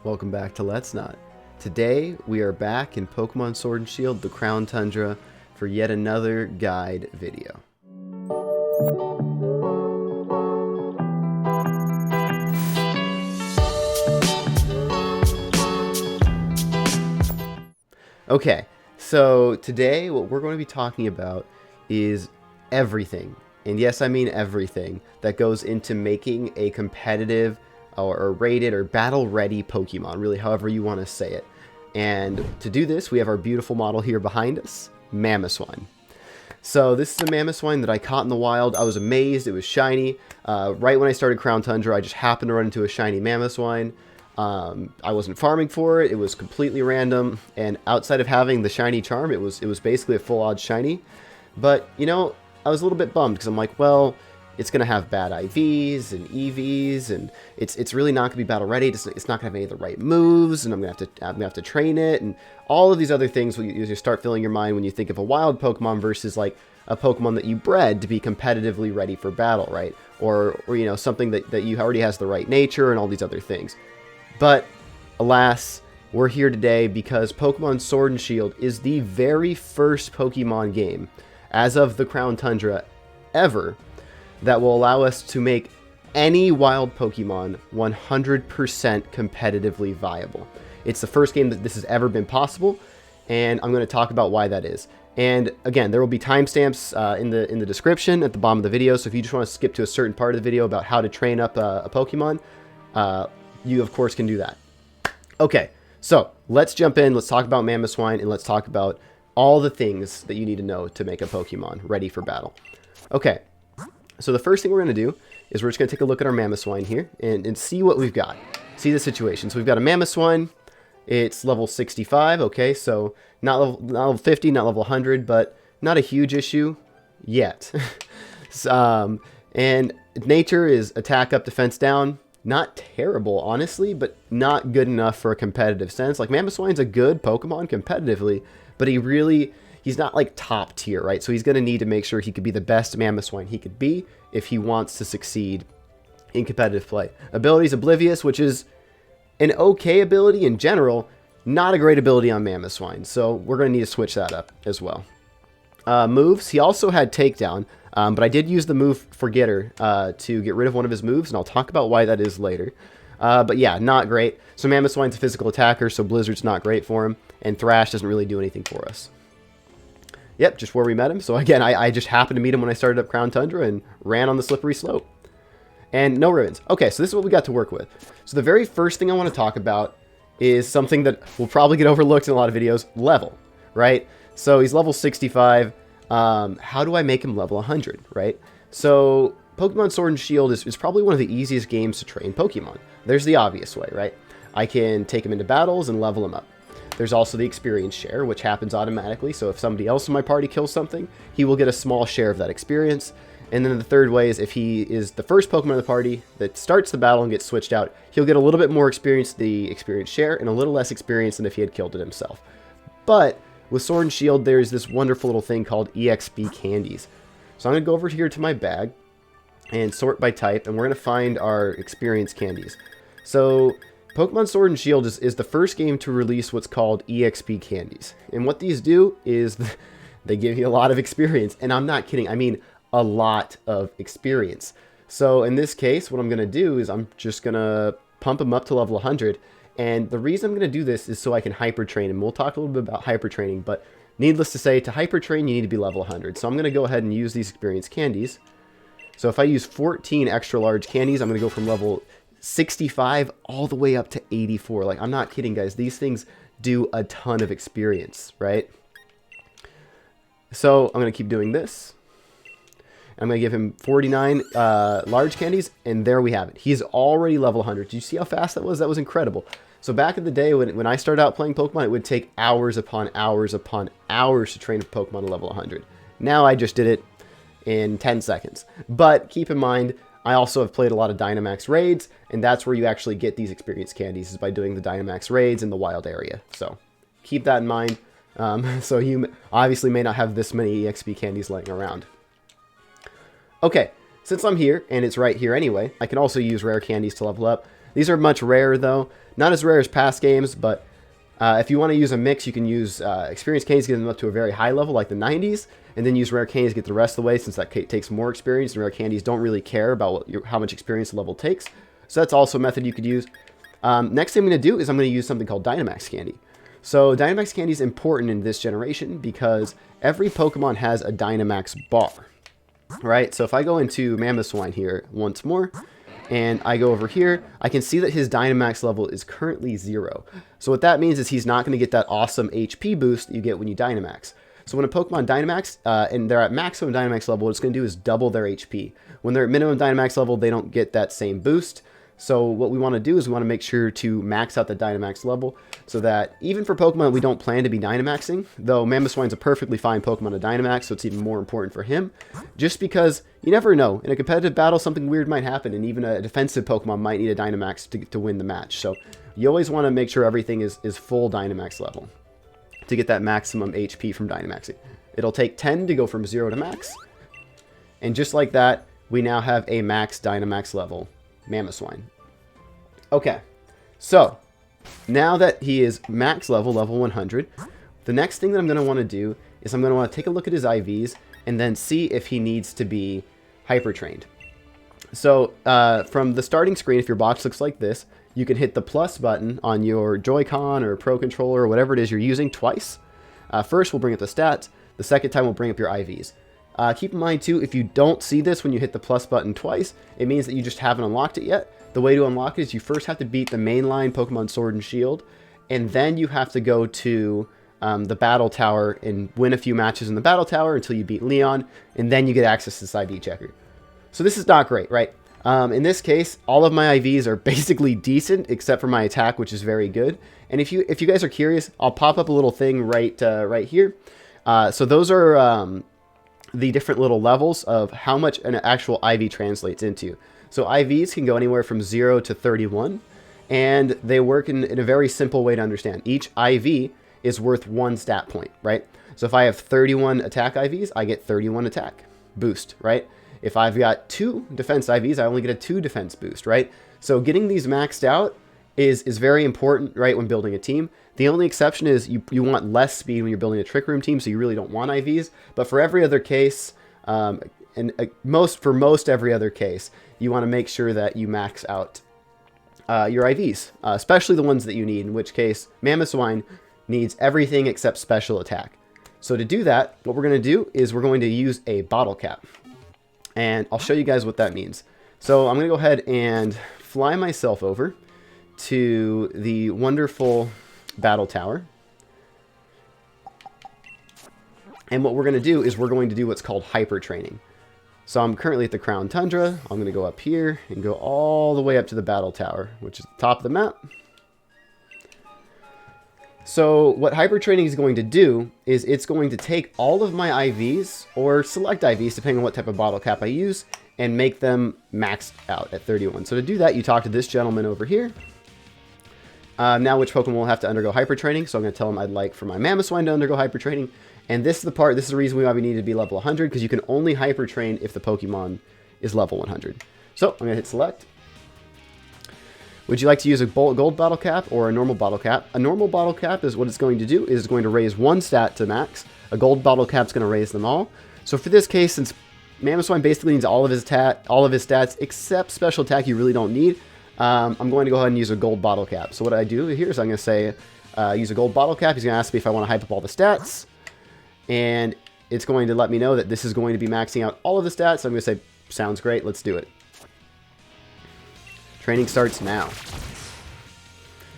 Welcome back to LetsNot. Today we are back in Pokemon Sword and Shield, the Crown Tundra, for yet another guide video. Okay, so today what we're going to be talking about is everything, and yes I mean everything, that goes into making a competitive or rated or battle ready Pokemon, really however you want to say it. And to do this we have our beautiful model here behind us, Mamoswine. So this is a Mamoswine that I caught in the wild. I was amazed, it was shiny. Right when I started Crown Tundra I just happened to run into a shiny Mamoswine. I wasn't farming for it, it was completely random, and outside of having the shiny charm it was basically a full odds shiny. But you know, I was a little bit bummed because I'm like, well, it's going to have bad IVs and EVs, and it's really not going to be battle ready. It's not going to have any of the right moves, and I'm going to have to train it, and all of these other things will you start filling your mind when you think of a wild Pokemon versus like a Pokemon that you bred to be competitively ready for battle, right? Or you know, something that you already has the right nature and all these other things. But alas, we're here today because Pokemon Sword and Shield is the very first Pokemon game, as of the Crown Tundra, ever, that will allow us to make any wild Pokemon 100% competitively viable. It's the first game that this has ever been possible, and I'm going to talk about why that is. And again, there will be timestamps in the description at the bottom of the video, so if you just want to skip to a certain part of the video about how to train up a Pokemon, you of course can do that. Okay, so let's jump in, let's talk about Mamoswine, and let's talk about all the things that you need to know to make a Pokemon ready for battle. Okay. So the first thing we're going to do is we're just going to take a look at our Mamoswine here and see what we've got. See the situation. So we've got a Mamoswine. It's level 65. Okay, so not level 50, not level 100, but not a huge issue yet. And nature is attack up, defense down. Not terrible, honestly, but not good enough for a competitive sense. Like, Mamoswine's a good Pokemon competitively, but he's not like top tier, right? So he's going to need to make sure he could be the best Mamoswine he could be if he wants to succeed in competitive play. Abilities Oblivious, which is an okay ability in general, not a great ability on Mamoswine. So we're going to need to switch that up as well. Moves, he also had Takedown, but I did use the move Forgetter to get rid of one of his moves, and I'll talk about why that is later. But yeah, not great. So Mamoswine's a physical attacker, so Blizzard's not great for him, and Thrash doesn't really do anything for us. Yep, just where we met him. So again, I just happened to meet him when I started up Crown Tundra and ran on the slippery slope. And no ribbons. Okay, so this is what we got to work with. So the very first thing I want to talk about is something that will probably get overlooked in a lot of videos, level, right? So he's level 65. How do I make him level 100, right? So Pokemon Sword and Shield is probably one of the easiest games to train Pokemon. There's the obvious way, right? I can take him into battles and level him up. There's also the experience share, which happens automatically, so if somebody else in my party kills something, he will get a small share of that experience. And then the third way is if he is the first Pokemon of the party that starts the battle and gets switched out, he'll get a little bit more experience, the experience share, and a little less experience than if he had killed it himself. But with Sword and Shield, there's this wonderful little thing called XP Candies. So I'm going to go over here to my bag and sort by type, and we're going to find our experience candies. So Pokemon Sword and Shield is the first game to release what's called EXP Candies. And what these do is they give you a lot of experience. And I'm not kidding, I mean a lot of experience. So in this case, what I'm going to do is I'm just going to pump them up to level 100. And the reason I'm going to do this is so I can hyper train. And we'll talk a little bit about hyper training. But needless to say, to hyper train, you need to be level 100. So I'm going to go ahead and use these experience candies. So if I use 14 extra large candies, I'm going to go from level 65 all the way up to 84. Like, I'm not kidding, guys. These things do a ton of experience, right? So I'm going to keep doing this. I'm going to give him 49 large candies, and there we have it. He's already level 100. Do you see how fast that was? That was incredible. So back in the day when I started out playing Pokemon, it would take hours upon hours upon hours to train a Pokemon to level 100. Now I just did it in 10 seconds. But keep in mind, I also have played a lot of Dynamax raids, and that's where you actually get these experience candies, is by doing the Dynamax raids in the wild area. So keep that in mind. So you obviously may not have this many EXP candies laying around. Okay, since I'm here, and it's right here anyway, I can also use rare candies to level up. These are much rarer though. Not as rare as past games, but if you want to use a mix, you can use experienced candies to get them up to a very high level, like the 90s, and then use rare candies to get the rest of the way, since that takes more experience, and rare candies don't really care about how much experience the level takes. So that's also a method you could use. Next thing I'm going to do is I'm going to use something called Dynamax Candy. So Dynamax Candy is important in this generation because every Pokemon has a Dynamax bar, right? So if I go into Mamoswine here once more, and I go over here, I can see that his Dynamax level is currently 0. So what that means is he's not going to get that awesome HP boost that you get when you Dynamax. So when a Pokemon Dynamax, and they're at maximum Dynamax level, what it's going to do is double their HP. When they're at minimum Dynamax level, they don't get that same boost. So what we want to do is we want to make sure to max out the Dynamax level so that even for Pokemon we don't plan to be Dynamaxing, though Mamoswine's a perfectly fine Pokemon to Dynamax, so it's even more important for him, just because you never know. In a competitive battle, something weird might happen, and even a defensive Pokemon might need a Dynamax to win the match. So you always want to make sure everything is full Dynamax level to get that maximum HP from Dynamaxing. It'll take 10 to go from 0 to max, and just like that, we now have a max Dynamax level Mamoswine. Okay, so now that he is max level 100, the next thing that I'm going to want to do is I'm going to want to take a look at his IVs and then see if he needs to be hyper trained. So from the starting screen, if your box looks like this, you can hit the plus button on your Joy-Con or Pro Controller or whatever it is you're using twice. First, we'll bring up the stats. The second time, we'll bring up your IVs. Keep in mind, too, if you don't see this when you hit the plus button twice, it means that you just haven't unlocked it yet. The way to unlock it is you first have to beat the mainline Pokemon Sword and Shield, and then you have to go to the Battle Tower and win a few matches in the Battle Tower until you beat Leon, and then you get access to this ID checker. So this is not great, right? In this case, all of my IVs are basically decent, except for my attack, which is very good. And if you guys are curious, I'll pop up a little thing right here. So those are the different little levels of how much an actual IV translates into. So IVs can go anywhere from 0 to 31, and they work in a very simple way to understand. Each IV is worth 1 stat point, right? So if I have 31 attack IVs, I get 31 attack boost, right? If I've got 2 defense IVs, I only get a 2 defense boost, right? So getting these maxed out is very important, right, when building a team. The only exception is you want less speed when you're building a Trick Room team, so you really don't want IVs. But for every other case, for most every other case, you want to make sure that you max out your IVs, especially the ones that you need, in which case Mamoswine needs everything except special attack. So to do that, what we're going to do is we're going to use a bottle cap. And I'll show you guys what that means. So I'm going to go ahead and fly myself over to the wonderful Battle Tower. And what we're going to do is we're going to do what's called hyper training. So I'm currently at the Crown Tundra. I'm going to go up here and go all the way up to the Battle Tower, which is the top of the map. So what hyper training is going to do is it's going to take all of my IVs, or select IVs depending on what type of bottle cap I use, and make them maxed out at 31. So to do that, you talk to this gentleman over here. Now which Pokemon will have to undergo hyper training. So I'm going to tell him I'd like for my Mamoswine to undergo hyper training. And this is the reason why we need to be level 100, because you can only hyper train if the Pokemon is level 100. So I'm going to hit select. Would you like to use a gold bottle cap or a normal bottle cap? A normal bottle cap is what it's going to do is it's going to raise 1 stat to max. A gold bottle cap is going to raise them all. So for this case, since Mamoswine basically needs all of his stats except special attack you really don't need, I'm going to go ahead and use a gold bottle cap. So what I do here is I'm going to say use a gold bottle cap. He's going to ask me if I want to hype up all the stats. And it's going to let me know that this is going to be maxing out all of the stats. So I'm going to say, sounds great, let's do it. Training starts now.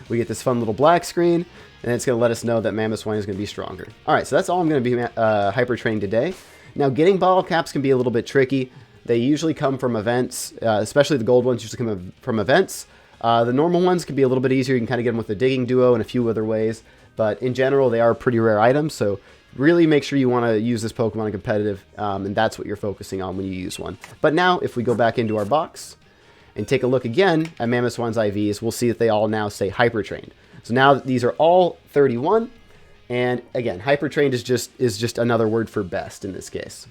We get this fun little black screen, and it's going to let us know that Mamoswine is going to be stronger. Alright, so that's all I'm going to be hyper training today. Now, getting bottle caps can be a little bit tricky. They usually come from events, especially the gold ones usually come from events. The normal ones can be a little bit easier. You can kind of get them with the digging duo and a few other ways. But in general, they are pretty rare items, so really make sure you want to use this Pokemon in competitive, and that's what you're focusing on when you use one. But now, if we go back into our box and take a look again at Mamoswine's IVs, we'll see that they all now say hyper trained. So now these are all 31, and again, hyper trained is just another word for best in this case.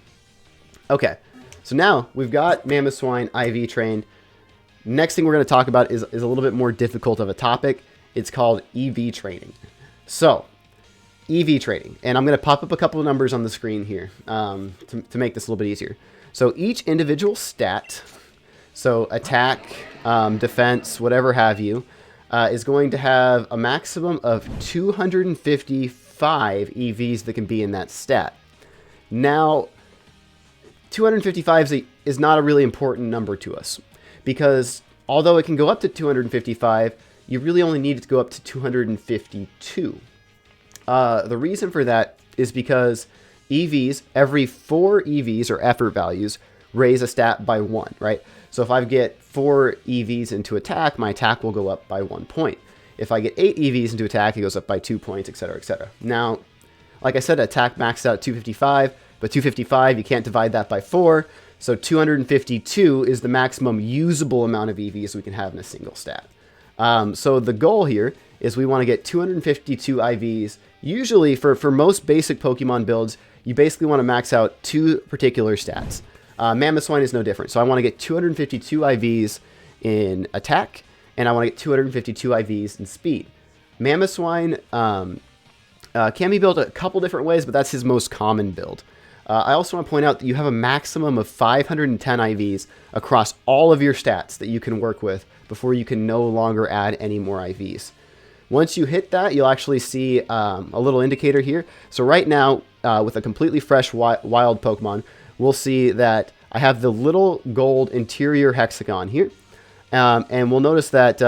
Okay, so now we've got Mamoswine IV trained. Next thing we're going to talk about is a little bit more difficult of a topic. It's called EV training. So, EV training. And I'm going to pop up a couple of numbers on the screen here to make this a little bit easier. So, each individual stat, so attack, defense, whatever have you, is going to have a maximum of 255 EVs that can be in that stat. Now, 255 is not a really important number to us, because although it can go up to 255, you really only need it to go up to 252. The reason for that is because EVs, every 4 EVs or effort values, raise a stat by 1, right? So if I get 4 EVs into attack, my attack will go up by 1 point. If I get 8 EVs into attack, it goes up by 2 points, etc., etc. Now, like I said, attack maxed out at 255, but 255, you can't divide that by 4, so 252 is the maximum usable amount of EVs we can have in a single stat. So the goal here is we want to get 252 IVs. Usually, for most basic Pokemon builds, you basically want to max out 2 particular stats. Mamoswine is no different. So I want to get 252 IVs in attack, and I want to get 252 IVs in speed. Mamoswine can be built a couple different ways, but that's his most common build. I also want to point out that you have a maximum of 510 IVs across all of your stats that you can work with before you can no longer add any more IVs. Once you hit that, you'll actually see a little indicator here. So right now, with a completely fresh wild Pokemon, we'll see that I have the little gold interior hexagon here. And we'll notice that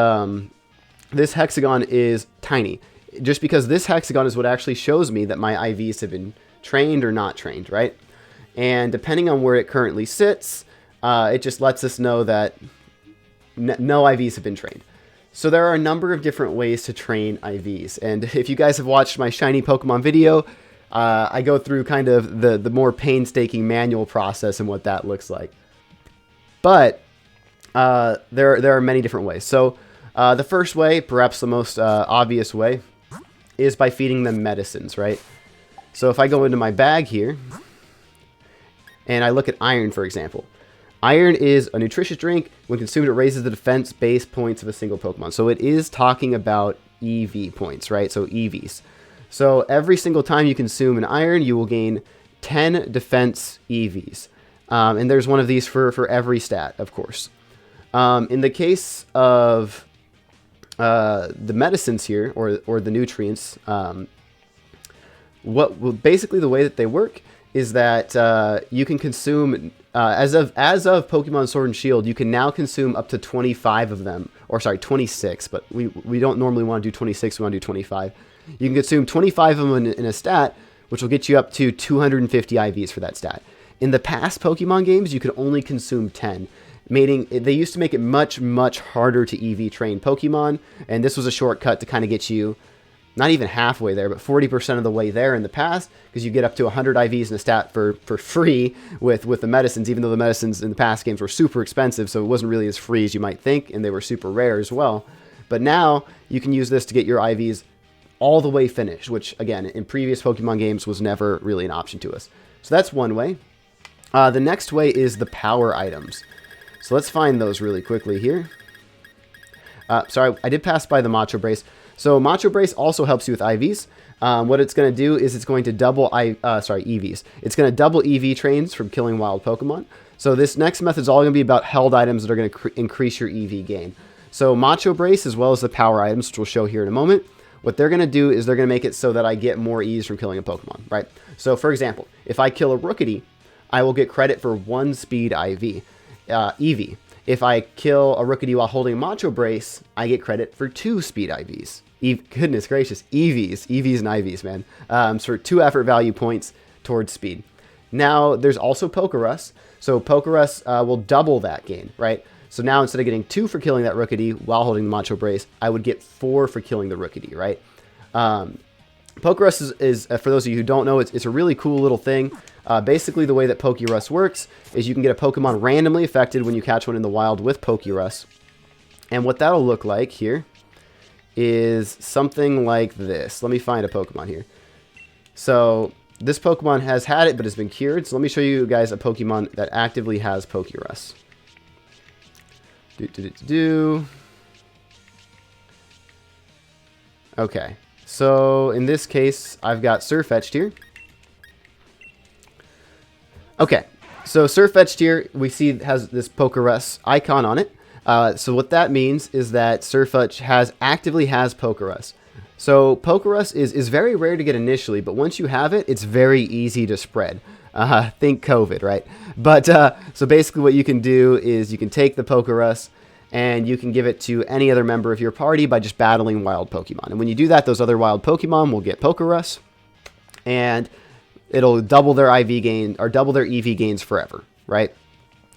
this hexagon is tiny, just because this hexagon is what actually shows me that my IVs have been trained or not trained, right? And depending on where it currently sits, it just lets us know that no IVs have been trained. So there are a number of different ways to train IVs. And if you guys have watched my Shiny Pokemon video, I go through kind of the more painstaking manual process and what that looks like. But there are many different ways. So the first way, perhaps the most obvious way, is by feeding them medicines, right? So if I go into my bag here, and I look at iron, for example. Iron is a nutritious drink. When consumed, it raises the defense base points of a single Pokemon. So it is talking about EV points, right? So EVs. So every single time you consume an iron, you will gain 10 defense EVs. And there's one of these for every stat, of course. In the case of the medicines here, or the nutrients, basically the way that they work is that you can consume, as of Pokemon Sword and Shield, you can now consume up to 25 of them, or sorry, 26, but we don't normally want to do 26, we want to do 25. You can consume 25 of them in a stat, which will get you up to 250 IVs for that stat. In the past Pokemon games, you could only consume 10, meaning they used to make it much, much harder to EV train Pokemon, and this was a shortcut to kind of get you not even halfway there, but 40% of the way there in the past, because you get up to 100 IVs in a stat for free with the medicines, even though the medicines in the past games were super expensive, so it wasn't really as free as you might think, and they were super rare as well. But now, you can use this to get your IVs all the way finished, which, again, in previous Pokemon games was never really an option to us. So that's one way. The next way is the power items. So let's find those really quickly here. Sorry, I did pass by the Macho Brace. So Macho Brace also helps you with IVs. What it's going to do is it's going to double EVs. It's going to double EV trains from killing wild Pokemon. So this next method is all going to be about held items that are going to increase your EV gain. So Macho Brace, as well as the power items, which we'll show here in a moment, what they're going to do is they're going to make it so that I get more E's from killing a Pokemon, right? So for example, if I kill a Rookity, I will get credit for 1 speed EV. If I kill a Rookity while holding a Macho Brace, I get credit for 2 speed IVs. Goodness gracious, EVs and IVs, man. So 2 effort value points towards speed. Now, there's also Pokerus. So Pokerus will double that gain, right? So now instead of getting 2 for killing that Rookity while holding the Macho Brace, I would get 4 for killing the Rookity, right? Pokerus is for those of you who don't know, it's a really cool little thing. Basically, the way that Pokerus works is you can get a Pokemon randomly affected when you catch one in the wild with Pokerus. And what that'll look like here is something like this. Let me find a Pokemon here. So this Pokemon has had it, but has been cured. So let me show you guys a Pokemon that actively has Pokerus. Okay, so in this case, I've got Surfetched here. Okay, so Surfetched here, we see it has this Pokerus icon on it. So what that means is that Surfetched actively has Pokerus. So Pokerus is very rare to get initially, but once you have it, it's very easy to spread. Think COVID, right? But so basically what you can do is you can take the Pokerus and you can give it to any other member of your party by just battling wild Pokemon. And when you do that, those other wild Pokemon will get Pokerus, and it'll double their IV gain or double their EV gains forever, right?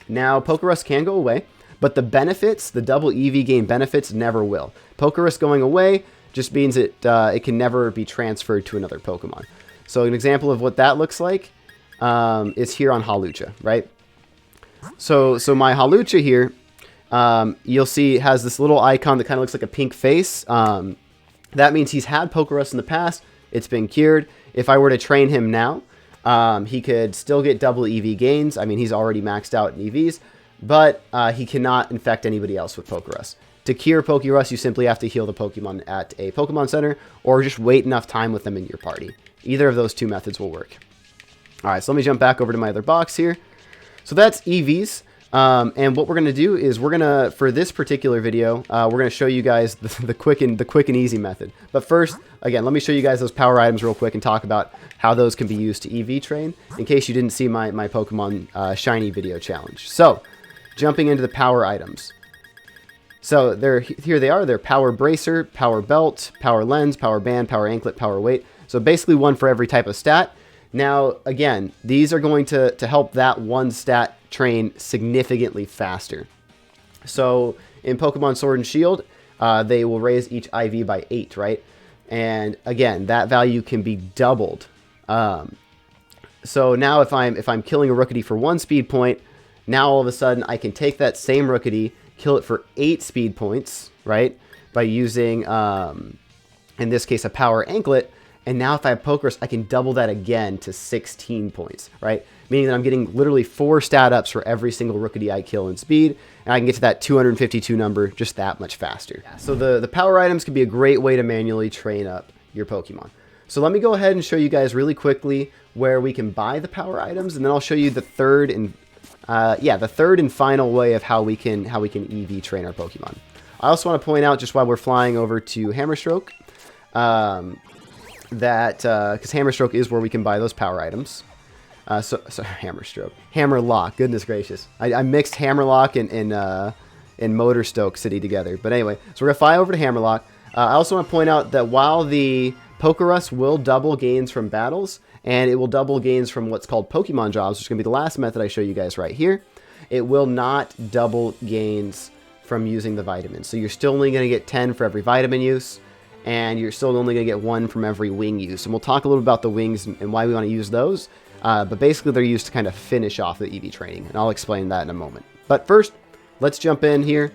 Now, Pokerus can go away, but the benefits, the double EV gain benefits, never will. Pokerus going away just means it can never be transferred to another Pokemon. So an example of what that looks like is here on Hawlucha, right? So my Hawlucha here, you'll see it has this little icon that kind of looks like a pink face. That means he's had Pokerus in the past. It's been cured. If I were to train him now, he could still get double EV gains. I mean, he's already maxed out in EVs, but he cannot infect anybody else with Pokerus. To cure Pokerus, you simply have to heal the Pokemon at a Pokemon Center or just wait enough time with them in your party. Either of those two methods will work. All right, so let me jump back over to my other box here. So that's EVs. And what we're going to do is for this particular video, we're going to show you guys the quick and easy method. But first, again, let me show you guys those power items real quick and talk about how those can be used to EV train in case you didn't see my Pokemon Shiny video challenge. So, jumping into the power items. So here they are. They're Power Bracer, Power Belt, Power Lens, Power Band, Power Anklet, Power Weight. So basically one for every type of stat. Now, again, these are going to help that one stat train significantly faster. So in Pokemon Sword and Shield, they will raise each IV by 8, right? And again, that value can be doubled. So now if I'm killing a Rookity for 1 speed point, now all of a sudden I can take that same Rookity, kill it for 8 speed points, right? By using, in this case, a Power Anklet. And now if I have Pokerus, I can double that again to 16 points, right? Meaning that I'm getting literally 4 stat ups for every single Rookity I kill in speed. And I can get to that 252 number just that much faster. So the power items can be a great way to manually train up your Pokemon. So let me go ahead and show you guys really quickly where we can buy the power items. And then I'll show you the third and final way of how we can EV train our Pokemon. I also want to point out, just while we're flying over to Hammerstroke, that because Hammerstroke is where we can buy those power items. So Hammerstroke, Hammerlock. Goodness gracious, I mixed Hammerlock and Motorstoke City together. But anyway, so we're gonna fly over to Hammerlock. I also want to point out that while the Pokerus will double gains from battles, and it will double gains from what's called Pokemon Jobs, which is going to be the last method I show you guys right here, it will not double gains from using the vitamins. So you're still only going to get 10 for every vitamin use, and you're still only going to get 1 from every wing use. And we'll talk a little about the wings and why we want to use those. But basically, they're used to kind of finish off the EV training, and I'll explain that in a moment. But first, let's jump in here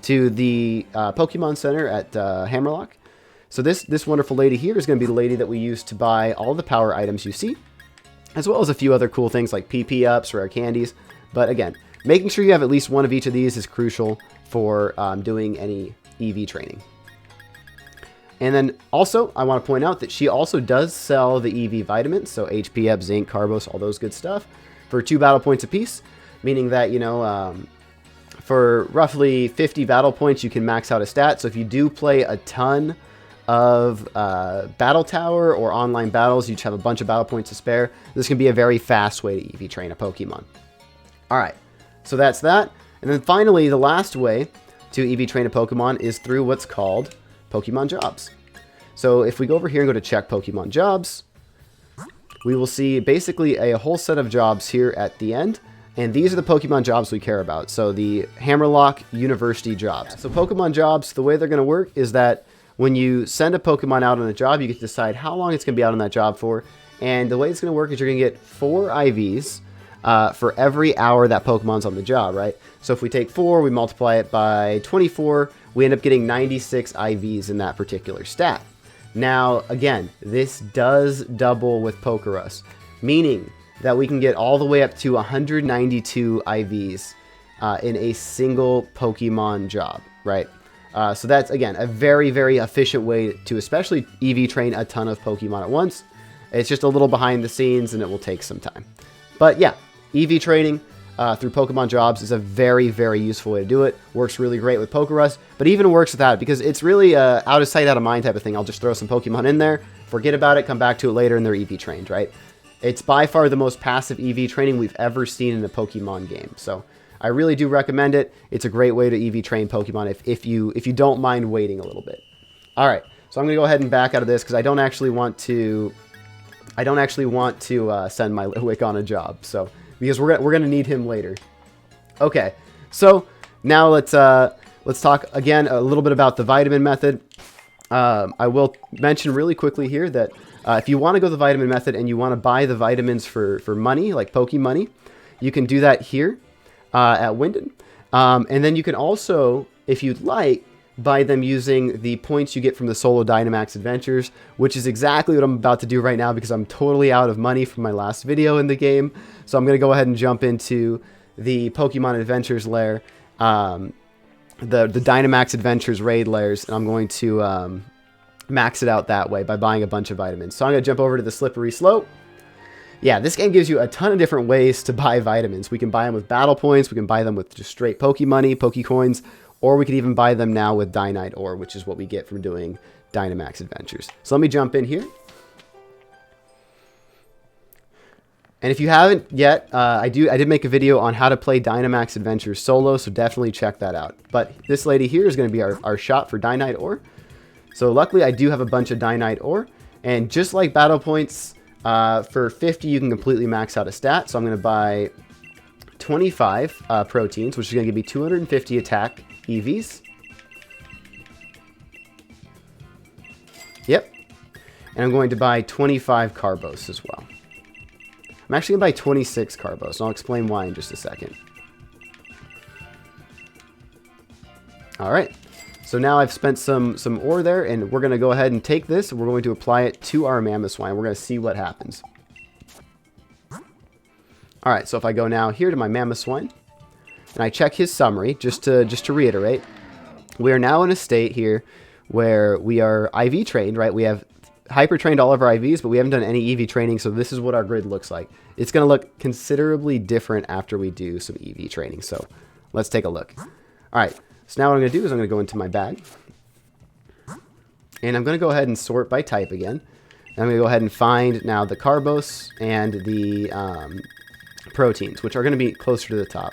to the Pokemon Center at Hammerlock. So this wonderful lady here is going to be the lady that we use to buy all the power items you see, as well as a few other cool things like PP ups, rare candies. But again, making sure you have at least one of each of these is crucial for doing any EV training. And then also, I want to point out that she also does sell the EV vitamins, so HP up, zinc, carbos, all those good stuff, for 2 battle points apiece, meaning that, you know, for roughly 50 battle points, you can max out a stat. So if you do play a ton of Battle Tower or online battles, you just have a bunch of battle points to spare, this can be a very fast way to EV train a Pokemon. Alright, so that's that. And then finally, the last way to EV train a Pokemon is through what's called Pokemon Jobs. So if we go over here and go to check Pokemon Jobs, we will see basically a whole set of jobs here at the end. And these are the Pokemon Jobs we care about. So the Hammerlock University Jobs. So Pokemon Jobs, the way they're going to work is that when you send a Pokemon out on a job, you get to decide how long it's going to be out on that job for. And the way it's going to work is you're going to get 4 IVs for every hour that Pokemon's on the job, right? So if we take 4, we multiply it by 24, we end up getting 96 IVs in that particular stat. Now, again, this does double with Pokerus, meaning that we can get all the way up to 192 IVs in a single Pokemon job, right? So that's, again, a very, very efficient way to especially EV train a ton of Pokemon at once. It's just a little behind the scenes, and it will take some time. But yeah, EV training through Pokemon Jobs is a very, very useful way to do it. Works really great with Pokerus, but even works without it because it's really a out of sight, out of mind type of thing. I'll just throw some Pokemon in there, forget about it, come back to it later, and they're EV trained, right? It's by far the most passive EV training we've ever seen in a Pokemon game. So I really do recommend it. It's a great way to EV train Pokemon if you don't mind waiting a little bit. All right, so I'm gonna go ahead and back out of this because I don't actually want to send my Litwick on a job. So because we're gonna need him later. Okay, so now let's talk again a little bit about the vitamin method. I will mention really quickly here that if you want to go the vitamin method and you want to buy the vitamins for money, like Poke Money, you can do that here at Winden. And then you can also, if you'd like, buy them using the points you get from the solo Dynamax adventures, which is exactly what I'm about to do right now because I'm totally out of money from my last video in the game. So I'm going to go ahead and jump into the Pokemon Adventures lair, the Dynamax Adventures raid lairs, and I'm going to max it out that way by buying a bunch of vitamins. So I'm going to jump over to the Slippery Slope. Yeah, this game gives you a ton of different ways to buy vitamins. We can buy them with battle points, we can buy them with just straight Poke Money, Poke Coins, or we could even buy them now with Dynite Ore, which is what we get from doing Dynamax Adventures. So let me jump in here. And if you haven't yet, I did make a video on how to play Dynamax Adventures solo, so definitely check that out. But this lady here is going to be our shot for Dynite Ore. So luckily I do have a bunch of Dynite Ore, and just like battle points, for 50 you can completely max out a stat. So I'm going to buy 25 proteins, which is going to give me 250 attack EVs. Yep. And I'm going to buy 25 Carbos as well. I'm actually going to buy 26 Carbos, and I'll explain why in just a second. Alright, so now I've spent some ore there, and we're going to go ahead and take this, and we're going to apply it to our Mamoswine. We're going to see what happens. Alright, so if I go now here to my Mamoswine, and I check his summary, just to reiterate, we are now in a state here where we are IV trained, right? We have hyper trained all of our IVs, but we haven't done any EV training, so this is what our grid looks like. It's going to look considerably different after we do some EV training, so let's take a look. Alright, so now what I'm going to do is I'm going to go into my bag, and I'm going to go ahead and sort by type again. And I'm going to go ahead and find now the Carbos and the proteins, which are going to be closer to the top.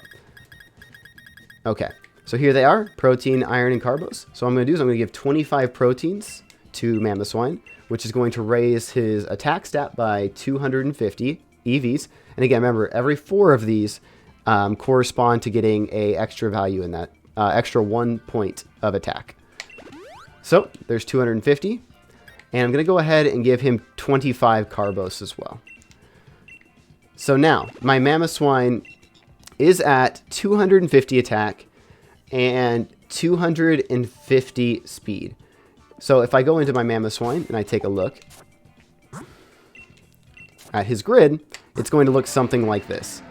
Okay, so here they are, protein, iron, and Carbos. So what I'm going to do is I'm going to give 25 proteins to Mamoswine, which is going to raise his attack stat by 250 EVs. And again, remember, every 4 of these correspond to getting a extra value in that, extra 1 point of attack. So there's 250. And I'm going to go ahead and give him 25 Carbos as well. So now, my Mamoswine is at 250 attack and 250 speed. So if I go into my Mamoswine and I take a look at his grid, it's going to look something like this.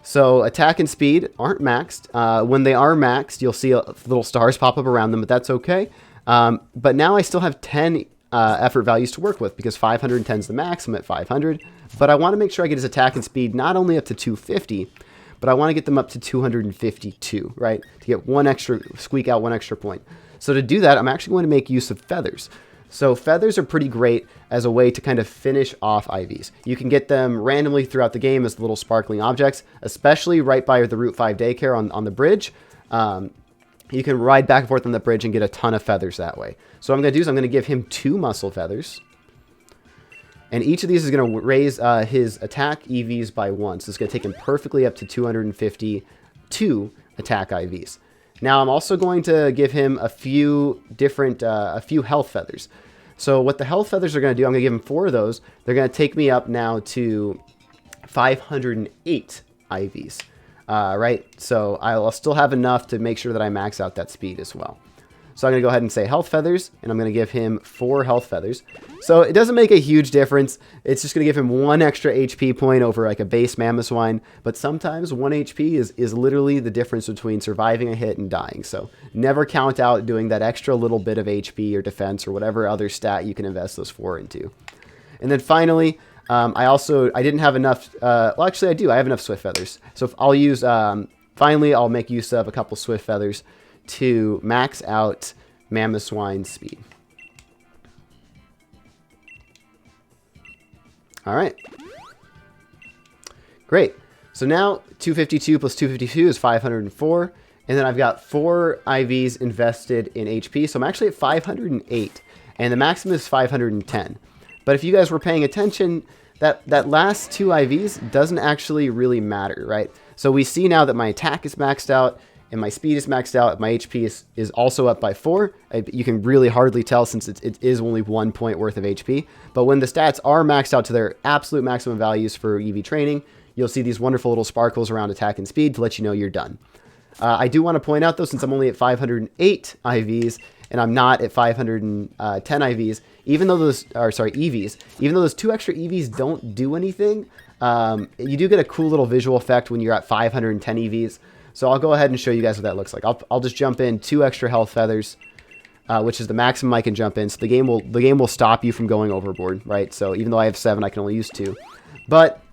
So attack and speed aren't maxed. When they are maxed, you'll see little stars pop up around them, but that's okay. But now I still have 10 effort values to work with because 510 is the max. I'm at 500. But I want to make sure I get his attack and speed not only up to 250, but I want to get them up to 252, right? To get one extra, squeak out one extra point. So to do that, I'm actually going to make use of feathers. So feathers are pretty great as a way to kind of finish off IVs. You can get them randomly throughout the game as little sparkling objects, especially right by the Route 5 daycare on the bridge. You can ride back and forth on the bridge and get a ton of feathers that way. So what I'm going to do is I'm going to give him 2 muscle feathers. And each of these is going to raise his attack EVs by 1. So it's going to take him perfectly up to 252 attack IVs. Now I'm also going to give him a few different, a few health feathers. So what the health feathers are going to do, I'm going to give him 4 of those. They're going to take me up now to 508 IVs. Right? So I'll still have enough to make sure that I max out that speed as well. So I'm going to go ahead and say health feathers, and I'm going to give him 4 health feathers. So it doesn't make a huge difference. It's just going to give him 1 extra HP point over like a base Mamoswine. But sometimes 1 HP is literally the difference between surviving a hit and dying. So never count out doing that extra little bit of HP or defense or whatever other stat you can invest those 4 into. And then finally, I didn't have enough, well actually I do, I have enough Swift Feathers. So if I'll use, finally I'll make use of a couple Swift Feathers to max out Mamoswine's speed. Alright. Great. So now 252 plus 252 is 504. And then I've got 4 IVs invested in HP. So I'm actually at 508. And the maximum is 510. But if you guys were paying attention, that last 2 IVs doesn't actually really matter, right? So we see now that my attack is maxed out and my speed is maxed out. My HP is also up by 4. You can really hardly tell since it is only 1 point worth of HP. But when the stats are maxed out to their absolute maximum values for EV training, you'll see these wonderful little sparkles around attack and speed to let you know you're done. I do want to point out, though, since I'm only at 508 IVs and I'm not at 510 IVs, even though those, or sorry, EVs, even though those 2 extra EVs don't do anything, you do get a cool little visual effect when you're at 510 EVs. So I'll go ahead and show you guys what that looks like. I'll just jump in 2 extra health feathers, which is the maximum I can jump in. So the game will stop you from going overboard, right? So even though I have 7, I can only use 2. But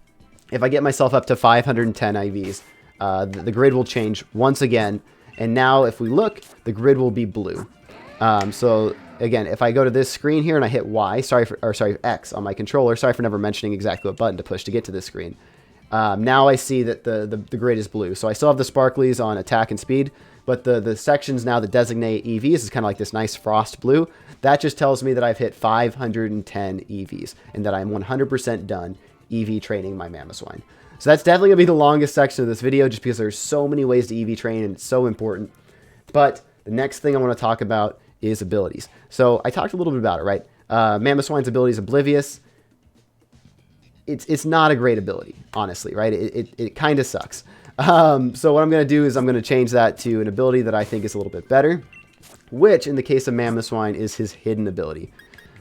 if I get myself up to 510 IVs, the grid will change once again. And now if we look, the grid will be blue. So again, if I go to this screen here and I hit Y, sorry, X on my controller, sorry for never mentioning exactly what button to push to get to this screen. Now I see that the grid is blue. So I still have the sparklies on attack and speed, but the sections now that designate EVs is kind of like this nice frost blue. That just tells me that I've hit 510 EVs and that I'm 100% done EV training my Mamoswine. So that's definitely going to be the longest section of this video just because there's so many ways to EV train and it's so important. But the next thing I want to talk about is abilities. So I talked a little bit about it, right? Mamoswine's ability is Oblivious. It's not a great ability, honestly, right? It kind of sucks. So what I'm going to do is I'm going to change that to an ability that I think is a little bit better, which in the case of Mamoswine is his hidden ability.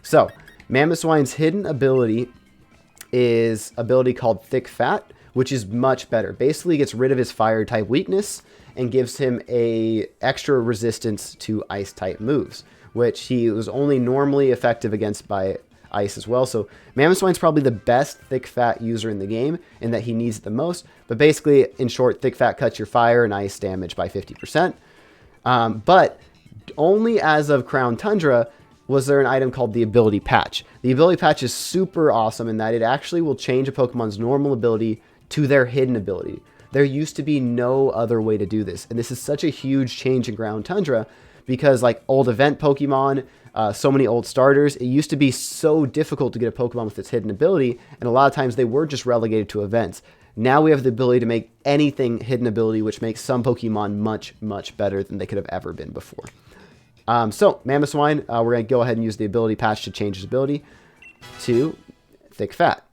So Mamoswine's hidden ability is ability called Thick Fat, which is much better. Basically gets rid of his fire type weakness and gives him a extra resistance to ice type moves, which he was only normally effective against by ice as well. So Mamoswine's probably the best Thick Fat user in the game in that he needs it the most. But basically, in short, Thick Fat cuts your fire and ice damage by 50%. But only as of Crown Tundra was there an item called the Ability Patch. The Ability Patch is super awesome in that it actually will change a Pokemon's normal ability to their hidden ability. There used to be no other way to do this. And this is such a huge change in Crown Tundra because like old event Pokemon, so many old starters, it used to be so difficult to get a Pokemon with its hidden ability. And a lot of times they were just relegated to events. Now we have the ability to make anything hidden ability, which makes some Pokemon much, much better than they could have ever been before. So Mamoswine, we're going to go ahead and use the Ability Patch to change his ability to Thick Fat.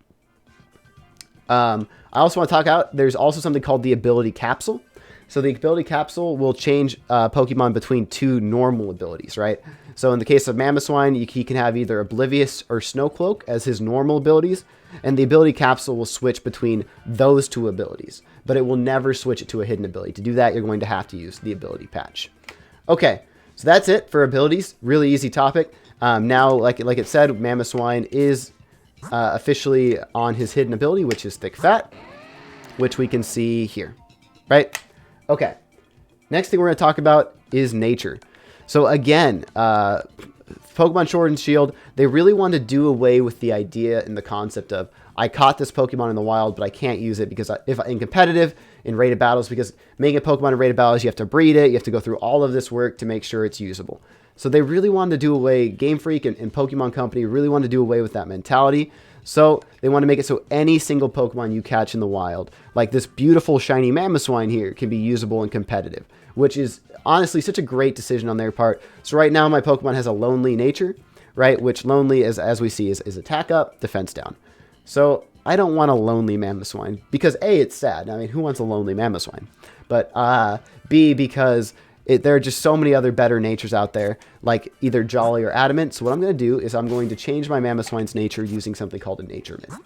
I also want to talk about, there's also something called the Ability Capsule. So the Ability Capsule will change Pokemon between 2 normal abilities, right? So in the case of Mamoswine, he can have either Oblivious or Snow Cloak as his normal abilities, and the Ability Capsule will switch between those 2 abilities, but it will never switch it to a hidden ability. To do that, you're going to have to use the Ability Patch. Okay, so that's it for abilities. Really easy topic. Now, like it said, Mamoswine is officially on his hidden ability, which is Thick Fat, which we can see here, right? Okay, next thing we're going to talk about is nature. So again, Pokemon Sword and Shield, they really want to do away with the idea and the concept of, I caught this Pokemon in the wild, but I can't use it because if in competitive, in rated battles, because making a Pokemon in rated battles, you have to breed it, you have to go through all of this work to make sure it's usable. So they really wanted to do away, Game Freak and Pokemon Company really wanted to do away with that mentality. So they want to make it so any single Pokemon you catch in the wild, like this beautiful shiny Mamoswine here, can be usable and competitive, which is honestly such a great decision on their part. So right now my Pokemon has a lonely nature, right? Which lonely, as we see, is attack up, defense down. So I don't want a lonely Mamoswine because A, it's sad. I mean, who wants a lonely Mamoswine? But B, because there are just so many other better natures out there, like either Jolly or Adamant. So what I'm going to do is I'm going to change my Mamoswine's nature using something called a nature mint.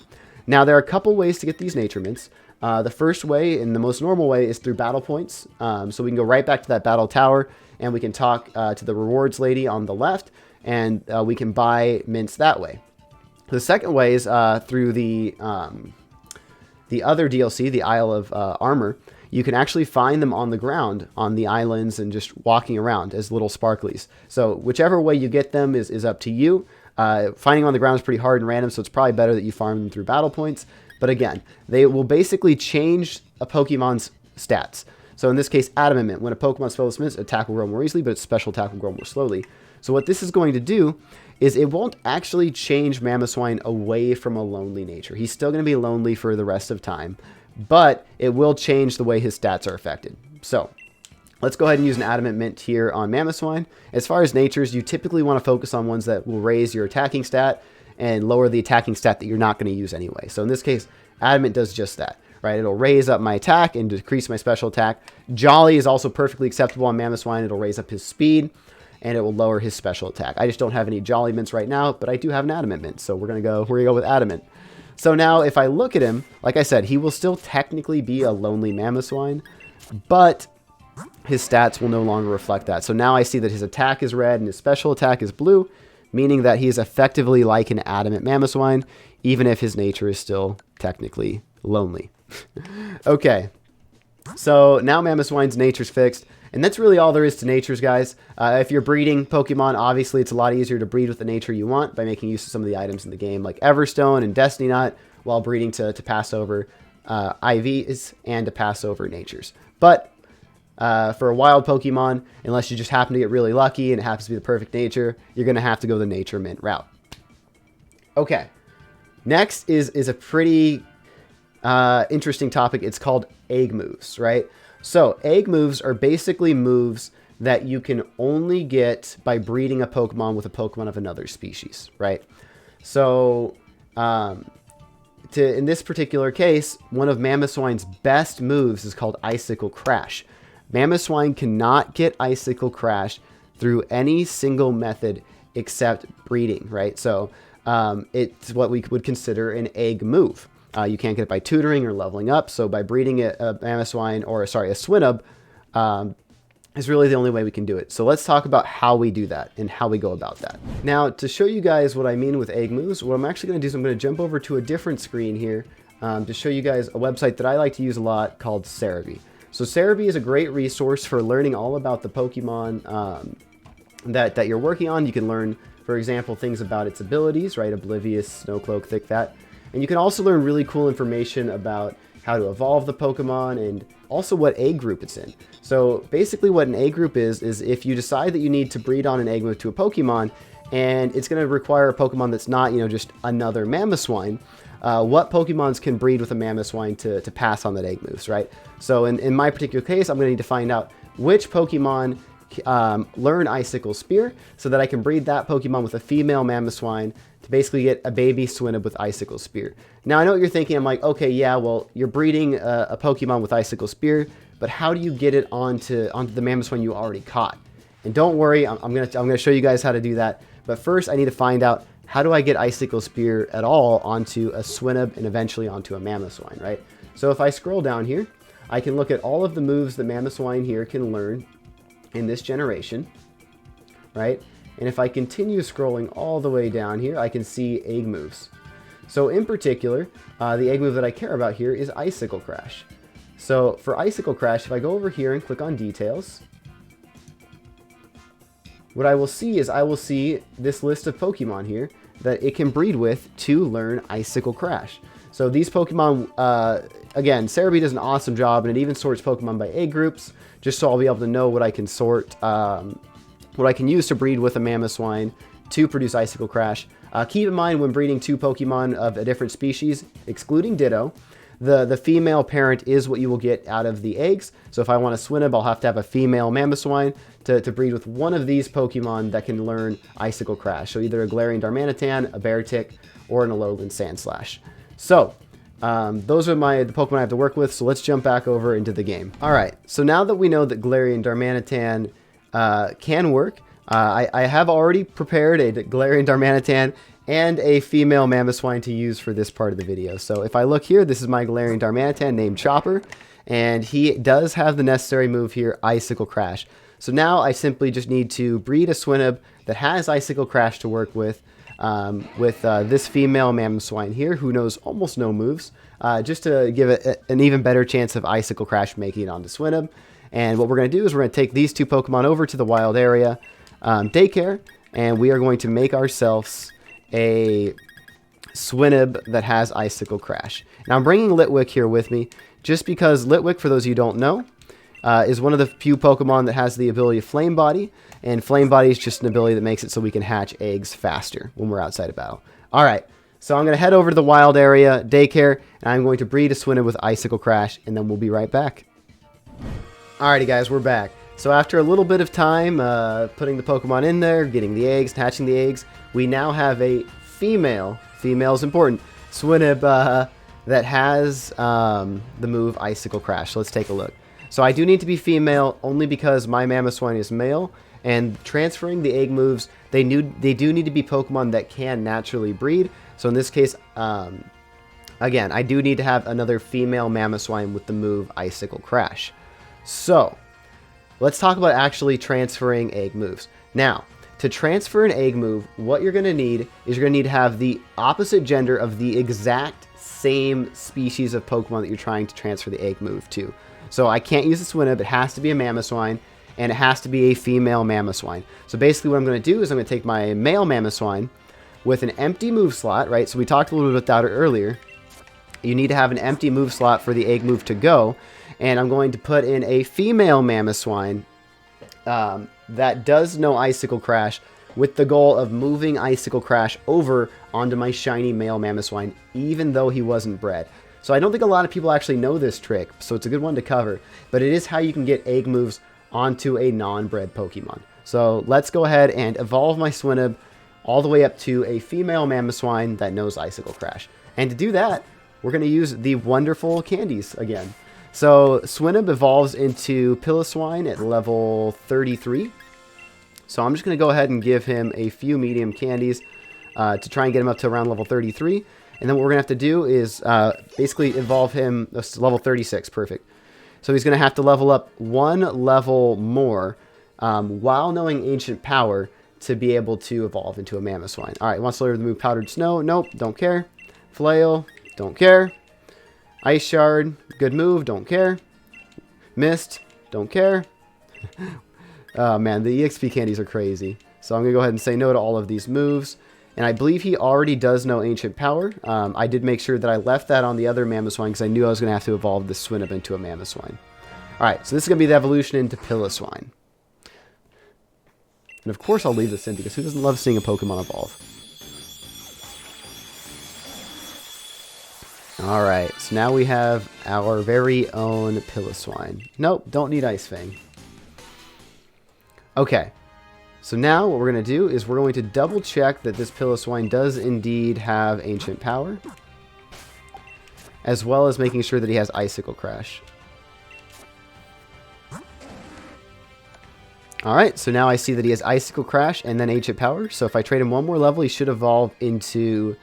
Now, there are a couple ways to get these nature mints. The first way, and the most normal way, is through battle points. So we can go right back to that battle tower, and we can talk to the rewards lady on the left, and we can buy mints that way. The second way is through the other DLC, the Isle of Armor. You can actually find them on the ground, on the islands, and just walking around as little sparklies. So whichever way you get them is up to you. Finding them on the ground is pretty hard and random, so it's probably better that you farm them through battle points. But again, they will basically change a Pokemon's stats. So in this case, Adamant Mint. When a Pokemon spells Mint, attack will grow more easily, but its special attack will grow more slowly. So what this is going to do is it won't actually change Mamoswine away from a lonely nature. He's still going to be lonely for the rest of time, but it will change the way his stats are affected. So let's go ahead and use an Adamant Mint here on Mamoswine. As far as natures, you typically want to focus on ones that will raise your attacking stat and lower the attacking stat that you're not going to use anyway. So in this case, Adamant does just that, right? It'll raise up my attack and decrease my special attack. Jolly is also perfectly acceptable on Mamoswine. It'll raise up his speed, and it will lower his special attack. I just don't have any Jolly Mints right now, but I do have an Adamant Mint, so we're gonna go with Adamant. So now if I look at him, like I said, he will still technically be a lonely Mamoswine, but his stats will no longer reflect that. So now I see that his attack is red and his special attack is blue, meaning that he is effectively like an Adamant Mamoswine, even if his nature is still technically lonely. Okay, so now Mamoswine's nature's fixed. And that's really all there is to natures, guys. If you're breeding Pokemon, obviously it's a lot easier to breed with the nature you want by making use of some of the items in the game, like Everstone and Destiny Knot, while breeding to pass over IVs and to pass over natures. But for a wild Pokemon, unless you just happen to get really lucky and it happens to be the perfect nature, you're going to have to go the nature mint route. Okay, next is a pretty interesting topic. It's called egg moves, right? So egg moves are basically moves that you can only get by breeding a Pokemon with a Pokemon of another species, right? So in this particular case, one of Mamoswine's best moves is called Icicle Crash. Mamoswine cannot get Icicle Crash through any single method except breeding, right? So it's what we would consider an egg move. You can't get it by tutoring or leveling up, so by breeding a Mamoswine, or sorry, a Swinub, is really the only way we can do it. So let's talk about how we do that and how we go about that. Now, to show you guys what I mean with egg moves, what I'm actually going to do is I'm going to jump over to a different screen here to show you guys a website that I like to use a lot called Cerebi. So Cerebi is a great resource for learning all about the Pokemon that you're working on. You can learn, for example, things about its abilities, right? Oblivious, Snowcloak, Thick Fat. And you can also learn really cool information about how to evolve the Pokemon and also what egg group it's in. So basically what an egg group is if you decide that you need to breed on an egg move to a Pokemon and it's going to require a Pokemon that's not, just another Mamoswine, what Pokemons can breed with a Mamoswine to pass on that egg moves, right? So in my particular case, I'm going to need to find out which Pokemon learn Icicle Spear so that I can breed that Pokemon with a female Mamoswine to basically get a baby Swinub with Icicle Spear. Now, I know what you're thinking. I'm like, okay, yeah, well, you're breeding a Pokemon with Icicle Spear, but how do you get it onto the Mamoswine you already caught? And don't worry, I'm gonna show you guys how to do that. But first, I need to find out, how do I get Icicle Spear at all onto a Swinub and eventually onto a Mamoswine, right? So if I scroll down here, I can look at all of the moves that Mamoswine here can learn in this generation, right? And if I continue scrolling all the way down here, I can see egg moves. So in particular, the egg move that I care about here is Icicle Crash. So for Icicle Crash, if I go over here and click on details, what I will see is this list of Pokemon here that it can breed with to learn Icicle Crash. So these Pokemon, again, Cerebi does an awesome job, and it even sorts Pokemon by egg groups, just so I'll be able to know what I can sort, what I can use to breed with a Mamoswine to produce Icicle Crash. Keep in mind when breeding two Pokemon of a different species, excluding Ditto, the female parent is what you will get out of the eggs. So if I want a Swinub, I'll have to have a female Mamoswine to breed with one of these Pokemon that can learn Icicle Crash. So either a Galarian Darmanitan, a Beartic, or an Alolan Sandslash. So Those are the Pokemon I have to work with, so let's jump back over into the game. Alright, so now that we know that Galarian Darmanitan can work, I have already prepared a Galarian Darmanitan and a female Mamoswine to use for this part of the video. So if I look here, this is my Galarian Darmanitan named Chopper, and he does have the necessary move here, Icicle Crash. So now I simply just need to breed a Swinub that has Icicle Crash to work with this female Mamoswine here, who knows almost no moves, just to give it an even better chance of Icicle Crash making it onto Swinub. And what we're going to do is we're going to take these two Pokemon over to the wild area daycare, and we are going to make ourselves a Swinub that has Icicle Crash. Now I'm bringing Litwick here with me, just because Litwick, for those of you who don't know, is one of the few Pokemon that has the ability of Flame Body, and Flame Body is just an ability that makes it so we can hatch eggs faster when we're outside of battle. Alright, so I'm going to head over to the wild area daycare, and I'm going to breed a Swinub with Icicle Crash, and then we'll be right back. Alrighty guys, we're back. So after a little bit of time putting the Pokemon in there, getting the eggs, hatching the eggs, we now have a female is important, Swinub that has the move Icicle Crash. So let's take a look. So I do need to be female only because my Mamoswine is male, and transferring the egg moves, they do need to be Pokemon that can naturally breed. So in this case, again, I do need to have another female Mamoswine with the move Icicle Crash. So let's talk about actually transferring egg moves. Now, to transfer an egg move, what you're going to need is you're going to need to have the opposite gender of the exact same species of Pokemon that you're trying to transfer the egg move to. So I can't use a Swinub, it has to be a Mamoswine, and it has to be a female Mamoswine. So basically what I'm going to do is I'm going to take my male Mamoswine with an empty move slot, right? So we talked a little bit about it earlier. You need to have an empty move slot for the egg move to go, and I'm going to put in a female Mamoswine that does know Icicle Crash, with the goal of moving Icicle Crash over onto my shiny male Mamoswine, even though he wasn't bred. So I don't think a lot of people actually know this trick, so it's a good one to cover, but it is how you can get egg moves onto a non-bred Pokemon. So let's go ahead and evolve my Swinub all the way up to a female Mamoswine that knows Icicle Crash. And to do that, we're going to use the wonderful candies again. So Swinub evolves into Piloswine at level 33. So I'm just going to go ahead and give him a few medium candies to try and get him up to around level 33. And then what we're going to have to do is basically evolve him to level 36. Perfect. So he's going to have to level up one level more while knowing Ancient Power to be able to evolve into a Mamoswine. Alright, wants to learn the move Powdered Snow. Nope, don't care. Flail, don't care. Ice Shard, good move, don't care. Mist, don't care. Oh man, the EXP candies are crazy. So I'm going to go ahead and say no to all of these moves. And I believe he already does know Ancient Power. I did make sure that I left that on the other Mamoswine because I knew I was going to have to evolve the Swinub into a Mamoswine. Alright, so this is going to be the evolution into Piloswine. And of course I'll leave this in because who doesn't love seeing a Pokemon evolve? Alright, so now we have our very own Piloswine. Nope, don't need Ice Fang. Okay, so now what we're going to do is we're going to double check that this Piloswine does indeed have Ancient Power, as well as making sure that he has Icicle Crash. Alright, so now I see that he has Icicle Crash and then Ancient Power, so if I trade him one more level, he should evolve into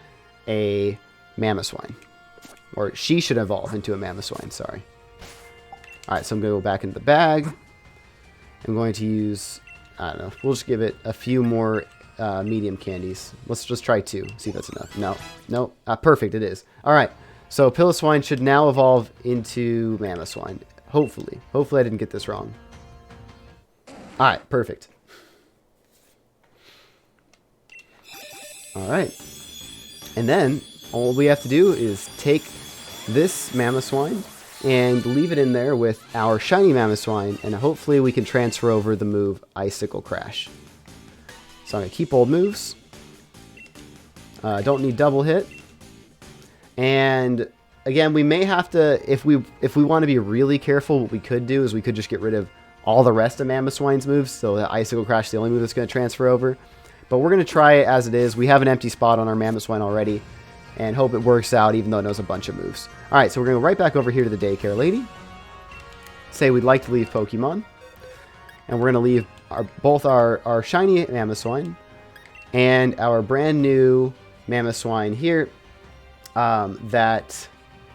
a Mamoswine. Or she should evolve into a Mamoswine, sorry. Alright, so I'm going to go back into the bag. I'm going to use, I don't know, we'll just give it a few more medium candies. Let's just try 2, see if that's enough. No, perfect, it is. Alright, so Piloswine should now evolve into Mamoswine. Hopefully. Hopefully I didn't get this wrong. Alright, perfect. Alright. And then, all we have to do is take this Mamoswine and leave it in there with our shiny Mamoswine, and hopefully we can transfer over the move Icicle Crash. So I'm going to keep old moves. Don't need double hit. And again, we may have to, if we want to be really careful, what we could do is we could just get rid of all the rest of Mamoswine's moves, so that Icicle Crash is the only move that's going to transfer over. But we're going to try it as it is. We have an empty spot on our Mamoswine already. and hope it works out even though it knows a bunch of moves. Alright, so we're going to go right back over here to the daycare lady. Say we'd like to leave Pokemon. And we're going to leave both our Shiny Mamoswine and our brand new Mamoswine here. That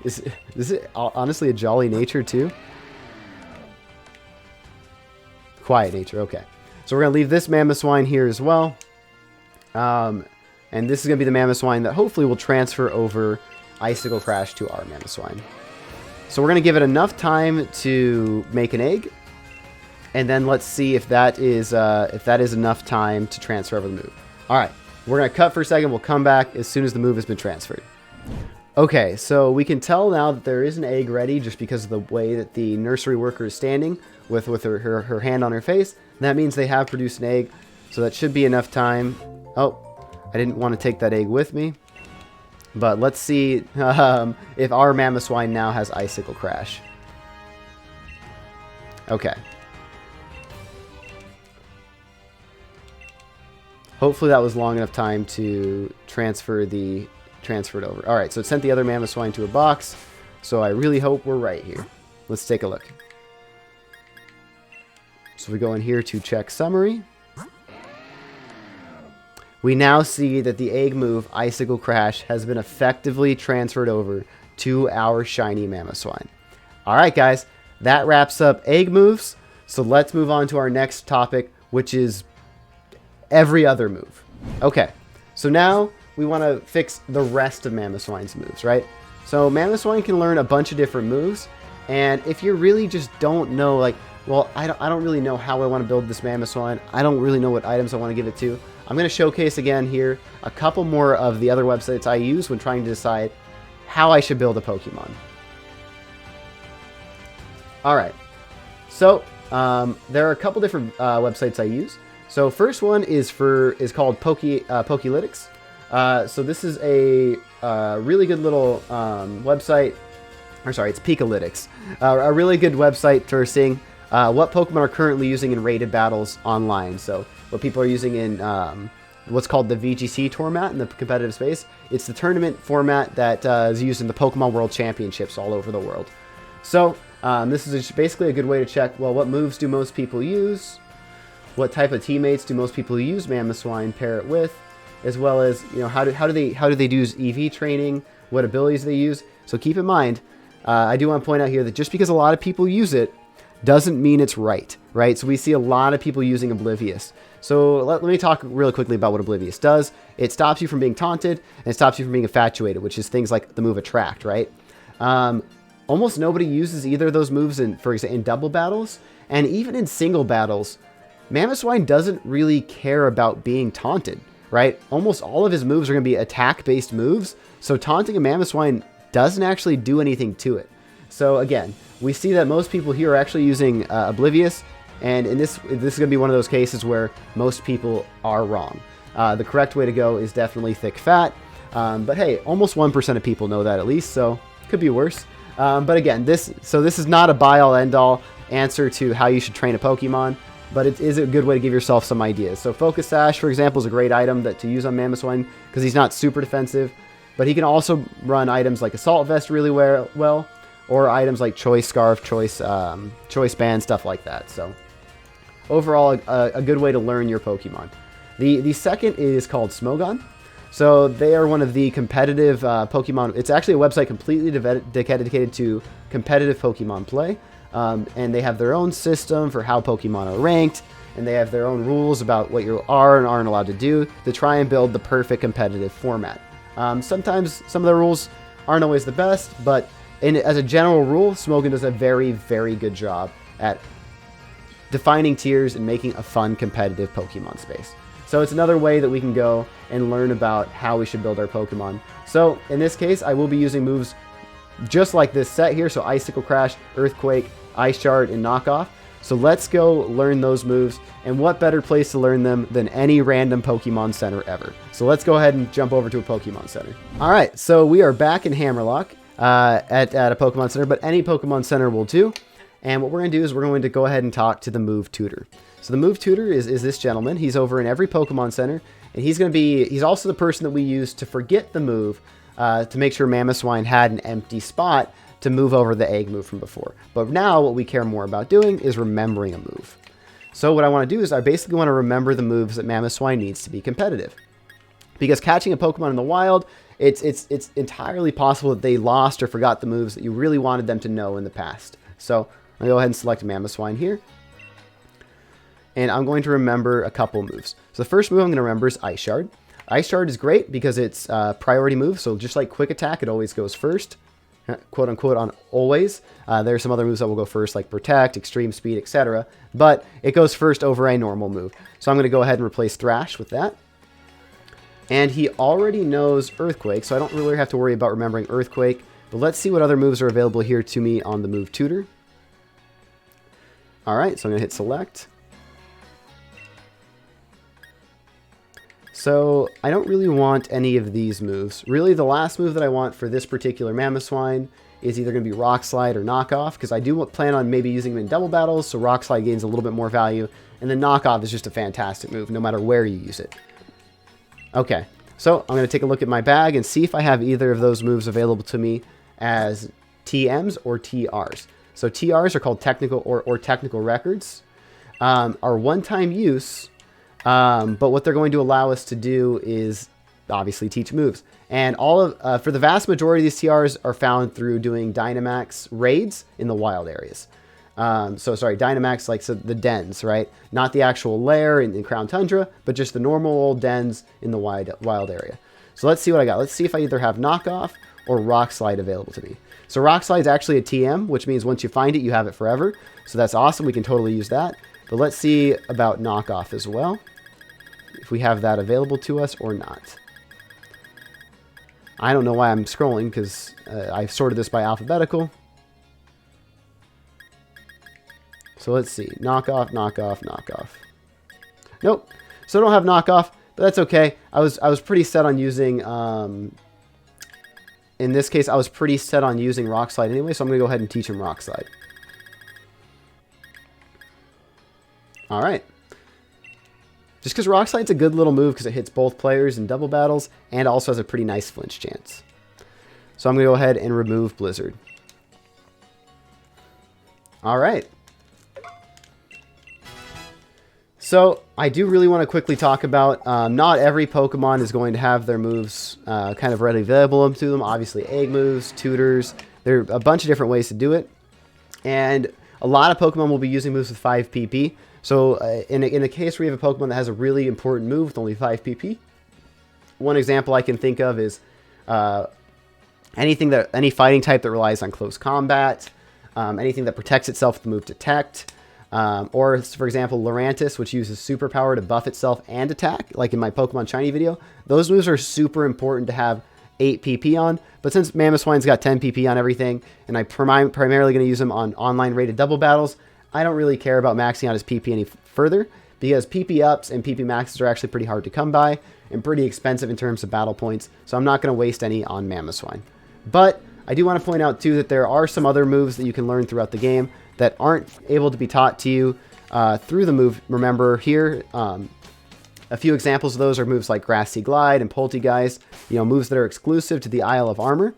is it honestly a jolly nature too? Quiet nature, okay. So we're going to leave this Mamoswine here as well. And this is going to be the Mamoswine that hopefully will transfer over Icicle Crash to our Mamoswine. So we're going to give it enough time to make an egg. And then let's see if that is enough time to transfer over the move. Alright, we're going to cut for a second. We'll come back as soon as the move has been transferred. Okay, so we can tell now that there is an egg ready just because of the way that the nursery worker is standing with her hand on her face. That means they have produced an egg, so that should be enough time. Oh, I didn't want to take that egg with me. But let's see if our Mamoswine now has Icicle Crash. Okay. Hopefully that was long enough time to transfer it over. Alright, so it sent the other Mamoswine to a box. So I really hope we're right here. Let's take a look. So we go in here to check summary. We now see that the egg move, Icicle Crash, has been effectively transferred over to our Shiny Mamoswine. Alright guys, that wraps up egg moves. So let's move on to our next topic, which is every other move. Okay, so now we want to fix the rest of Mamoswine's moves, right? So Mamoswine can learn a bunch of different moves, and if you really just don't know, like, well, I don't really know how I want to build this Mamoswine, I don't really know what items I want to give it to, I'm going to showcase again here a couple more of the other websites I use when trying to decide how I should build a Pokemon. Alright, so there are a couple different websites I use. So first one is called Pokélytics. So this is a really good little website. Or sorry, it's Pikalytics. A really good website for seeing what Pokemon are currently using in rated battles online. So what people are using in what's called the VGC format in the competitive space. It's the tournament format that is used in the Pokemon World Championships all over the world. So this is basically a good way to check, well, what moves do most people use? What type of teammates do most people who use Mamoswine pair it with? As well as, you know, how do they use EV training? What abilities they use? So keep in mind, I do want to point out here that just because a lot of people use it doesn't mean it's right? So we see a lot of people using Oblivious. So let me talk really quickly about what Oblivious does. It stops you from being taunted, and it stops you from being infatuated, which is things like the move Attract, right? Almost nobody uses either of those moves in double battles, and even in single battles, Mamoswine doesn't really care about being taunted, right? Almost all of his moves are going to be attack-based moves, so taunting a Mamoswine doesn't actually do anything to it. So again, we see that most people here are actually using Oblivious, and in this is going to be one of those cases where most people are wrong. The correct way to go is definitely Thick Fat, but hey, almost 1% of people know that at least, so could be worse. But again, this is not a buy-all, end-all answer to how you should train a Pokemon, but it is a good way to give yourself some ideas. So Focus Sash, for example, is a great item to use on Mamoswine because he's not super defensive, but he can also run items like Assault Vest really well, or items like Choice Scarf, Choice Band, stuff like that. So overall, a good way to learn your Pokemon. The second is called Smogon. So they are one of the competitive Pokemon. It's actually a website completely dedicated to competitive Pokemon play. And they have their own system for how Pokemon are ranked, and they have their own rules about what you are and aren't allowed to do to try and build the perfect competitive format. Sometimes some of the rules aren't always the best, but as a general rule, Smogon does a very, very good job at defining tiers and making a fun competitive Pokemon space. So it's another way that we can go and learn about how we should build our Pokemon. So in this case, I will be using moves just like this set here, so Icicle Crash, Earthquake, Ice Shard, and Knockoff. So let's go learn those moves, and what better place to learn them than any random Pokemon Center ever. So let's go ahead and jump over to a Pokemon Center. Alright, so we are back in Hammerlock at a Pokemon Center, but any Pokemon Center will do. And what we're going to do is we're going to go ahead and talk to the Move Tutor. So the Move Tutor is this gentleman. He's over in every Pokemon Center, And he's also the person that we used to forget the move to make sure Mamoswine had an empty spot to move over the egg move from before. But now what we care more about doing is remembering a move. So what I want to do is I basically want to remember the moves that Mamoswine needs to be competitive. Because catching a Pokemon in the wild, it's entirely possible that they lost or forgot the moves that you really wanted them to know in the past. So I'm going to go ahead and select Mamoswine here. And I'm going to remember a couple moves. So the first move I'm going to remember is Ice Shard. Ice Shard is great because it's a priority move. So just like Quick Attack, it always goes first. Quote unquote on always. There are some other moves that will go first like Protect, Extreme Speed, etc. But it goes first over a normal move. So I'm going to go ahead and replace Thrash with that. And he already knows Earthquake, so I don't really have to worry about remembering Earthquake. But let's see what other moves are available here to me on the move Tutor. Alright, so I'm going to hit Select. So I don't really want any of these moves. Really, the last move that I want for this particular Mamoswine is either going to be Rock Slide or Knockoff, because I do plan on maybe using him in double battles, so Rock Slide gains a little bit more value, and then Knockoff is just a fantastic move, no matter where you use it. Okay, so I'm going to take a look at my bag and see if I have either of those moves available to me as TMs or TRs. So TRs are called technical or technical records, are one-time use, but what they're going to allow us to do is obviously teach moves. And all of for the vast majority of these TRs are found through doing Dynamax raids in the wild areas. Dynamax, like so the dens, right? Not the actual lair in Crown Tundra, but just the normal old dens in the wild area. So let's see what I got. Let's see if I either have Knockoff or Rock Slide available to me. So Rock Slide is actually a TM, which means once you find it, you have it forever. So that's awesome. We can totally use that. But let's see about Knockoff as well, if we have that available to us or not. I don't know why I'm scrolling, because I've sorted this by alphabetical. So let's see. Knockoff, Knockoff, Knockoff. Nope. So I don't have Knockoff, but that's okay. I was pretty set on using, in this case, I was pretty set on using Rock Slide anyway, so I'm going to go ahead and teach him Rock Slide. Alright. Just because Rock Slide's a good little move because it hits both players in double battles and also has a pretty nice flinch chance. So I'm going to go ahead and remove Blizzard. Alright. So I do really want to quickly talk about, not every Pokemon is going to have their moves kind of readily available to them. Obviously egg moves, tutors, there are a bunch of different ways to do it. And a lot of Pokemon will be using moves with 5 PP. So in a case where you have a Pokemon that has a really important move with only 5 PP, one example I can think of is any fighting type that relies on close combat, anything that protects itself with the move Detect, or for example Lurantis, which uses superpower to buff itself and attack, like in my Pokemon Shiny video. Those moves are super important to have 8 PP on, but since Mamoswine's got 10 PP on everything, and I'm primarily going to use him on online rated double battles, I don't really care about maxing out his PP any further, because PP ups and PP maxes are actually pretty hard to come by and pretty expensive in terms of battle points, so I'm not going to waste any on Mamoswine. But I do want to point out too that there are some other moves that you can learn throughout the game that aren't able to be taught to you through the move. Remember here, a few examples of those are moves like Grassy Glide and Poltegeist, moves that are exclusive to the Isle of Armor.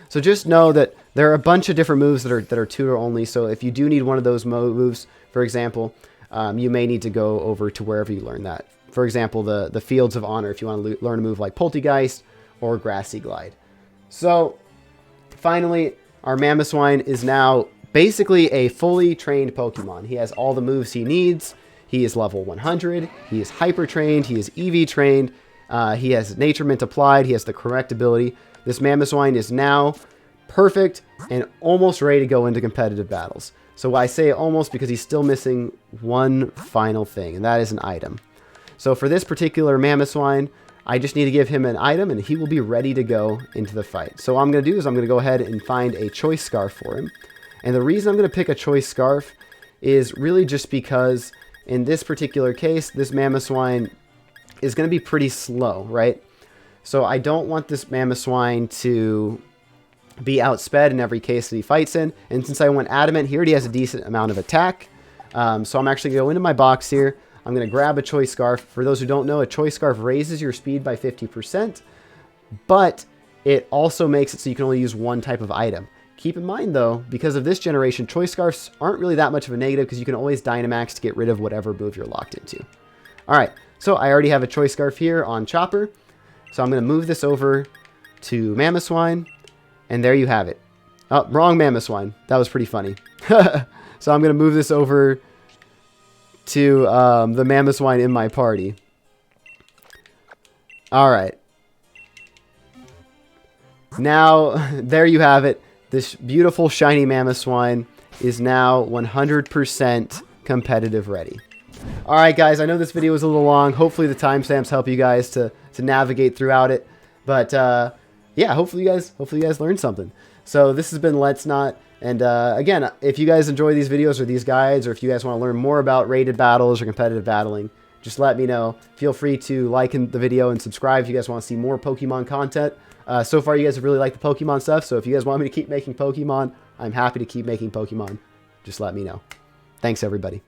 So just know that there are a bunch of different moves that are tutor only. So if you do need one of those moves, for example, you may need to go over to wherever you learn that. For example, the Fields of Honor, if you want to learn a move like Poltegeist or Grassy Glide. So finally, our Mamoswine is now basically a fully trained Pokemon. He has all the moves he needs. He is level 100. He is hyper trained. He is EV trained. He has Nature Mint applied. He has the correct ability. This Mamoswine is now perfect and almost ready to go into competitive battles. So I say almost because he's still missing one final thing, and that is an item. So for this particular Mamoswine, I just need to give him an item, and he will be ready to go into the fight. So what I'm going to do is I'm going to go ahead and find a Choice Scarf for him. And the reason I'm going to pick a Choice Scarf is really just because in this particular case, this Mamoswine is going to be pretty slow, right? So I don't want this Mamoswine to be outsped in every case that he fights in. And since I went Adamant, he already has a decent amount of attack. So I'm actually going to go into my box here. I'm going to grab a Choice Scarf. For those who don't know, a Choice Scarf raises your speed by 50%, but it also makes it so you can only use one type of item. Keep in mind, though, because of this generation, Choice Scarfs aren't really that much of a negative because you can always Dynamax to get rid of whatever move you're locked into. All right, so I already have a Choice Scarf here on Chopper, so I'm going to move this over to Mamoswine, and there you have it. Oh, wrong Mamoswine. That was pretty funny. So I'm going to move this over to the Mamoswine in my party. All right. Now, there you have it. This beautiful shiny Mamoswine is now 100% competitive ready. All right, guys, I know this video was a little long. Hopefully the timestamps help you guys to navigate throughout it. But yeah, hopefully you guys learned something. So this has been LetsNot. And again, if you guys enjoy these videos or these guides, or if you guys want to learn more about rated battles or competitive battling, just let me know. Feel free to like the video and subscribe if you guys want to see more Pokemon content. So far, you guys have really liked the Pokemon stuff, so if you guys want me to keep making Pokemon, I'm happy to keep making Pokemon. Just let me know. Thanks, everybody.